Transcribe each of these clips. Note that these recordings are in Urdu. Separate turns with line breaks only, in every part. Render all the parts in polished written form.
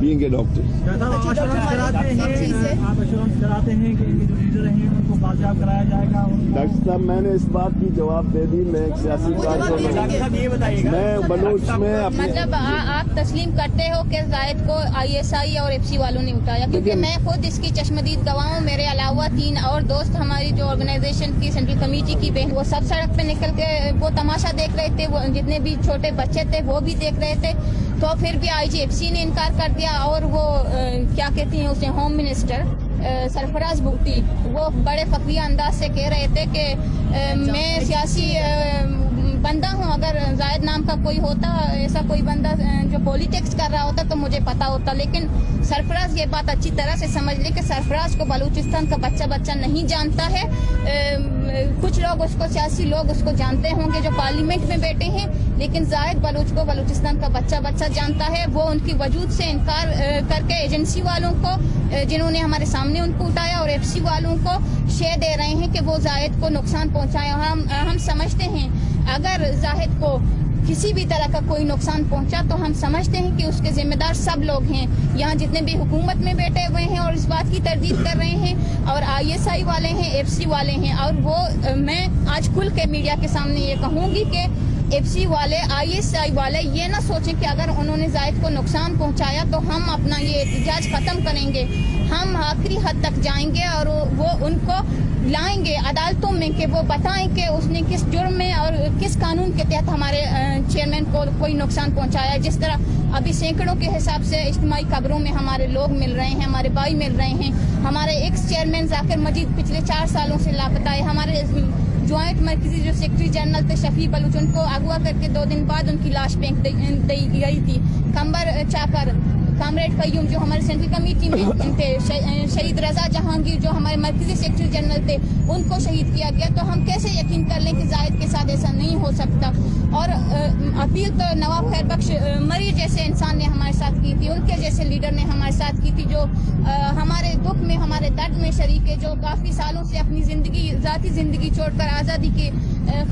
being a doctor.
آپ ایشورنس کراتے ہیں کہ ان کے جو لیڈر ہیں ان کو بازیاب کرایا جائے گا؟
ڈاکٹر صاحب میں نے اس بات کی جواب دے دی. میں ایک سیاسی کارکن ہوں. میں بلوچ میں
مطلب آپ تسلیم کرتے ہو کہ زاہد کو ISI اور FP والوں نے اٹھایا؟ کیونکہ میں خود اس کی چشمدید گواہ ہوں. میرے علاوہ 3 اور دوست ہماری جو آرگنائزیشن کی سینٹرل کمیٹی کی بہن، وہ سب سڑک پہ نکل کے وہ تماشا دیکھ رہے تھے. وہ جتنے بھی چھوٹے بچے تھے وہ بھی دیکھ رہے تھے. تو پھر بھی IGFC نے انکار کر دیا. اور وہ کیا کہتی ہیں اسے، ہوم منسٹر سرفراز بگٹی، وہ بڑے فخریہ انداز سے کہہ رہے تھے کہ میں سیاسی بندہ ہوں. اگر زاہد نام کا کوئی ہوتا، ایسا کوئی بندہ جو پولیٹکس کر رہا ہوتا تو مجھے پتا ہوتا. لیکن سرفراز یہ بات اچھی طرح سے سمجھ لے کہ سرفراز کو بلوچستان کا بچہ نہیں جانتا ہے. کچھ لوگ اس کو، سیاسی لوگ اس کو جانتے ہوں گے جو پارلیمنٹ میں بیٹھے ہیں، لیکن زاہد بلوچ کو بلوچستان کا بچہ جانتا ہے. وہ ان کی وجود سے انکار کر کے ایجنسی والوں کو، جنہوں نے ہمارے سامنے ان کو اٹھایا، اور FP والوں کو شے دے رہے ہیں کہ وہ زاہد کو نقصان پہنچائے. ہم سمجھتے ہیں اگر زاہد کو کسی بھی طرح کا کوئی نقصان پہنچا تو ہم سمجھتے ہیں کہ اس کے ذمہ دار سب لوگ ہیں یہاں جتنے بھی حکومت میں بیٹھے ہوئے ہیں اور اس بات کی تردید کر رہے ہیں، اور ISI والے ہیں، FP والے ہیں. اور وہ میں آج کھل کے میڈیا کے سامنے یہ کہوں گی کہ FP والے، ISI والے یہ نہ سوچیں کہ اگر انہوں نے زاہد کو نقصان پہنچایا تو ہم اپنا یہ احتجاج ختم کریں گے. ہم آخری حد تک جائیں گے اور وہ ان کو لائیں گے عدالتوں میں کہ وہ بتائیں کہ اس نے کس جرم میں اور کس قانون کے تحت ہمارے چیئرمین کو کوئی نقصان پہنچایا. جس طرح ابھی سینکڑوں کے حساب سے اجتماعی قبروں میں ہمارے لوگ مل رہے ہیں، ہمارے بھائی مل رہے ہیں. ہمارے ایکس چیئرمین ذاکر مجید پچھلے 4 سالوں سے لاپتہ ہے. ہمارے جوائنٹ مرکزی جو سیکرٹری جنرل تھے شفیع بلوچ، ان کو اغوا کر کے 2 دن بعد ان کی لاش پھینک دی گئی تھی. کمبر چاکر، کامریڈ قیوم جو ہمارے سینٹرل کمیٹی میں تھے، شہید رضا جہانگیر جو ہمارے مرکزی سیکرٹری جنرل تھے، ان کو شہید کیا گیا. تو ہم کیسے یقین کر لیں کہ زاہد کے ساتھ ایسا نہیں ہو سکتا؟ اور اپیل تو نواب خیر بخش مری جیسے انسان نے ہمارے ساتھ کی تھی، ان کے جیسے لیڈر نے ہمارے ساتھ کی تھی، جو ہمارے دکھ میں، ہمارے درد میں شریک ہے، جو کافی سالوں سے اپنی زندگی، ذاتی زندگی چھوڑ کر آزادی کی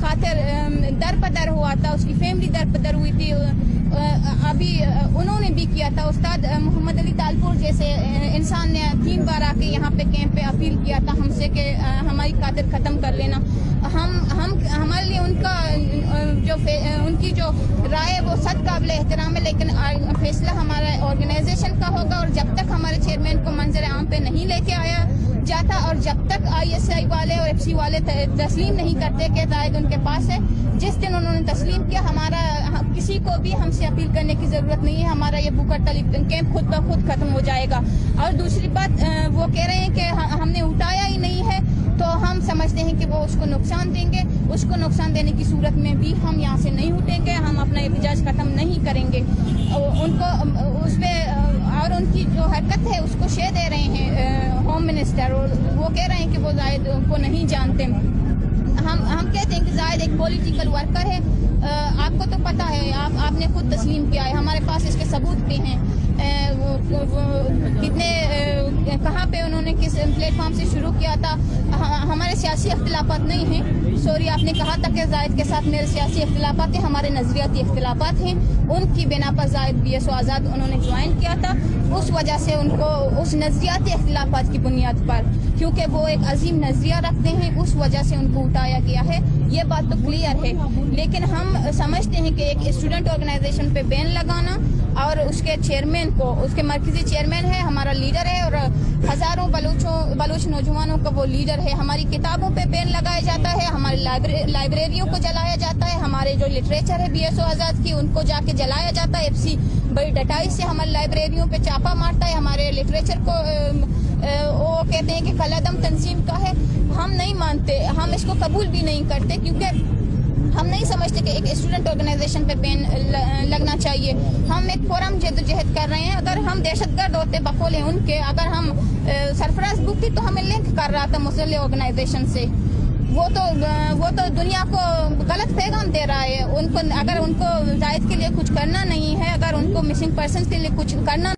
خاطر در بدر ہوا تھا. اس کی فیملی در بدر ہوئی تھی. ابھی انہوں نے بھی کیا تھا. استاد محمد علی تالپور جیسے انسان نے 3 بار آ کے یہاں پہ کیمپ پہ اپیل کیا تھا ہم سے کہ ہماری قاتل ختم کر لینا. ہمارے لیے ان کا جو ان کی جو رائے وہ سب قابل احترام ہے، لیکن فیصلہ ہمارا آرگنائزیشن کا ہوگا. اور جب تک ہمارے چیئرمین کو منظر عام پہ نہیں لے کے آیا جاتا، اور جب تک ISI والے اور FP والے تسلیم نہیں کرتے کہ زاہد ان کے پاس ہے، جس دن انہوں نے تسلیم کیا، ہمارا کسی کو بھی ہم سے اپیل کرنے کی ضرورت نہیں ہے. ہمارا یہ بکر طلب کیمپ خود بخود ختم ہو جائے گا. اور دوسری بات، وہ کہہ رہے ہیں کہ ہم نے اٹھایا ہی نہیں ہے، تو ہم سمجھتے ہیں کہ وہ اس کو نقصان دیں گے. اس کو نقصان دینے کی صورت میں بھی ہم یہاں سے نہیں اٹھیں گے، ہم اپنا احتجاج ختم نہیں کریں گے. ان کو اس پہ اور ان کی جو حرکت ہے اس کو شے دے رہے ہیں ہوم منسٹر، اور وہ کہہ رہے ہیں کہ وہ زاہد کو نہیں جانتے. ہم کہتے ہیں کہ زاہد ایک پولیٹیکل ورکر ہے. آپ کو تو پتہ ہے، آپ نے خود تسلیم کیا ہے. ہمارے پاس اس کے ثبوت بھی ہیں. کتنے کہاں پہ انہوں نے کس پلیٹ فارم سے شروع کیا تھا. ہمارے سیاسی اختلافات نہیں ہیں. سوری، آپ نے کہا تھا کہ زاہد کے ساتھ میرے سیاسی اختلافات ہیں، ہمارے نظریاتی اختلافات ہیں. ان کی بنا پر زاہد BSO آزاد انہوں نے جوائن کیا تھا. اس وجہ سے ان کو اس نظریاتی اختلافات کی بنیاد پر، کیونکہ وہ ایک عظیم نظریہ رکھتے ہیں، اس وجہ سے ان کو اٹھایا گیا ہے. یہ بات تو کلیئر ہے. لیکن ہم سمجھتے ہیں کہ ایک اسٹوڈنٹ آرگنائزیشن پہ بین لگانا، اور اس کے چیئرمین کو، اس کے مرکزی چیئرمین ہے، ہمارا لیڈر ہے، اور ہزاروں بلوچ نوجوانوں کا وہ لیڈر ہے. ہماری کتابوں پہ بین لگایا جاتا ہے، ہماری لائبریریوں کو جلایا جاتا ہے. ہمارے جو لٹریچر ہے BSO آزاد کی، ان کو جا کے جلایا جاتا ہے. FP بڑی ڈٹائی سے ہماری لائبریریوں پہ چھاپا مارتا ہے. ہمارے لٹریچر کو وہ کہتے ہیں کہ کالعدم تنظیم کا ہے. ہم نہیں مانتے، ہم اس کو قبول بھی نہیں کرتے، کیونکہ ہم نہیں سمجھتے کہ ایک اسٹوڈنٹ آرگنائزیشن پہ بین لگنا چاہیے. ہم ایک فورم جدوجہد کر رہے ہیں. اگر ہم دہشت گرد ہوتے بقول ان کے، اگر ہم سرفراز بگٹی تو ہمیں لنک کر رہا تھا مسلح آرگنائزیشن سے. وہ تو دنیا کو غلط پیغام دے رہا ہے. اگر ان کو زاہد کے لیے کچھ کرنا نہیں ہے، اگر ان کو مسنگ پرسنز کے لیے کچھ کرنا